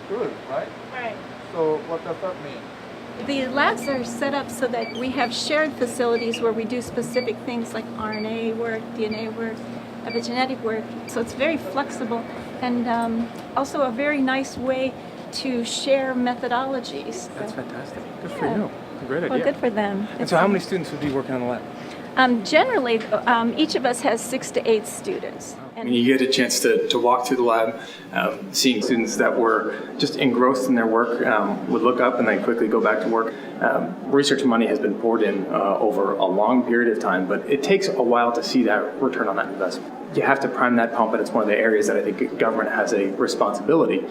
Good, right? Right. So what does that mean? The labs are set up so that we have shared facilities where we do specific things like RNA work, DNA work, epigenetic work. So it's very flexible and also a very nice way to share methodologies. That's fantastic. Good for Yeah. you. Great idea. Well, good for them. And so how many students would be working on the lab? Generally, each of us has 6 to 8 students. And you get a chance to walk through the lab, seeing students that were just engrossed in their work, would look up and then quickly go back to work. Research money has been poured in over a long period of time, but it takes a while to see that return on that investment. You have to prime that pump, and it's one of the areas that I think government has a responsibility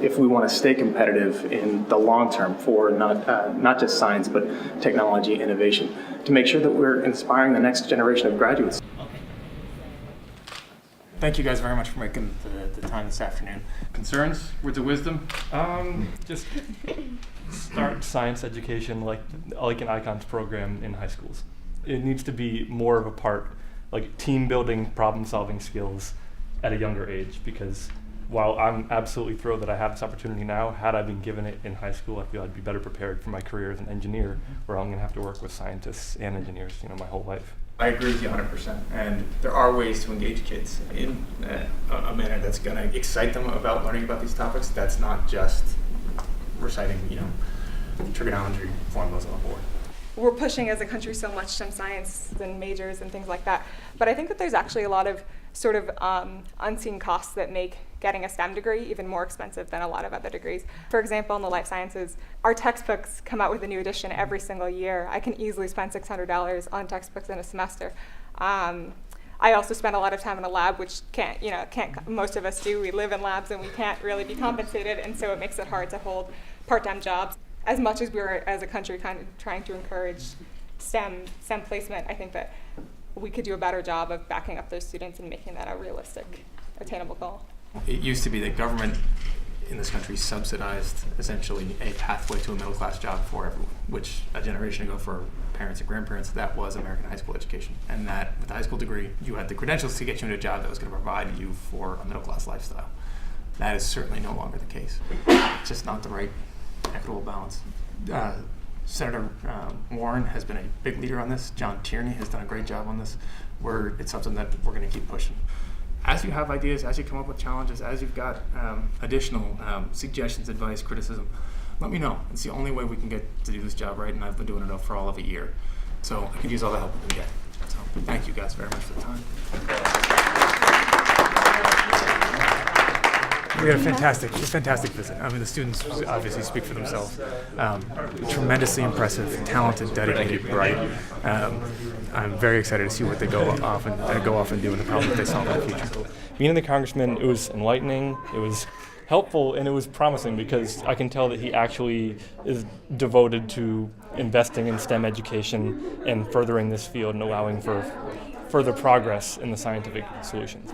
if we want to stay competitive in the long term for not just science, but technology innovation, to make sure that we're inspiring the next generation of graduates. Thank you guys very much for making the time this afternoon. Concerns? Words of wisdom? Just start science education like an ICONS program in high schools. It needs to be more of a part, like team building, problem solving skills at a younger age, because while I'm absolutely thrilled that I have this opportunity now, had I been given it in high school, I feel I'd be better prepared for my career as an engineer, where I'm going to have to work with scientists and engineers, my whole life. I agree with you 100%, and there are ways to engage kids in a manner that's going to excite them about learning about these topics. That's not just reciting, trigonometry formulas on a board. We're pushing as a country so much STEM science and majors and things like that, but I think that there's actually a lot of sort of unseen costs that make getting a STEM degree even more expensive than a lot of other degrees. For example, in the life sciences, our textbooks come out with a new edition every single year. I can easily spend $600 on textbooks in a semester. I also spend a lot of time in a lab, which can't most of us do. We live in labs and we can't really be compensated, and so it makes it hard to hold part-time jobs. As much as we're, as a country, kind of trying to encourage STEM placement, I think that we could do a better job of backing up those students and making that a realistic, attainable goal. It used to be that government in this country subsidized essentially a pathway to a middle-class job for everyone, which a generation ago for parents and grandparents, that was American high school education. And that with a high school degree, you had the credentials to get you into a job that was going to provide you for a middle-class lifestyle. That is certainly no longer the case. It's just not the right equitable balance. Senator Warren has been a big leader on this. John Tierney has done a great job on this. It's something that we're going to keep pushing. As you have ideas, as you come up with challenges, as you've got additional suggestions, advice, criticism, let me know. It's the only way we can get to do this job right, and I've been doing it for all of a year. So I could use all the help we can get. So thank you guys very much for the time. We had a fantastic visit. I mean, the students obviously speak for themselves. Tremendously impressive, talented, dedicated, bright. I'm very excited to see what they go off and do and the problems that they solve in the future. Meeting the congressman, it was enlightening, it was helpful, and it was promising because I can tell that he actually is devoted to investing in STEM education and furthering this field and allowing for further progress in the scientific solutions.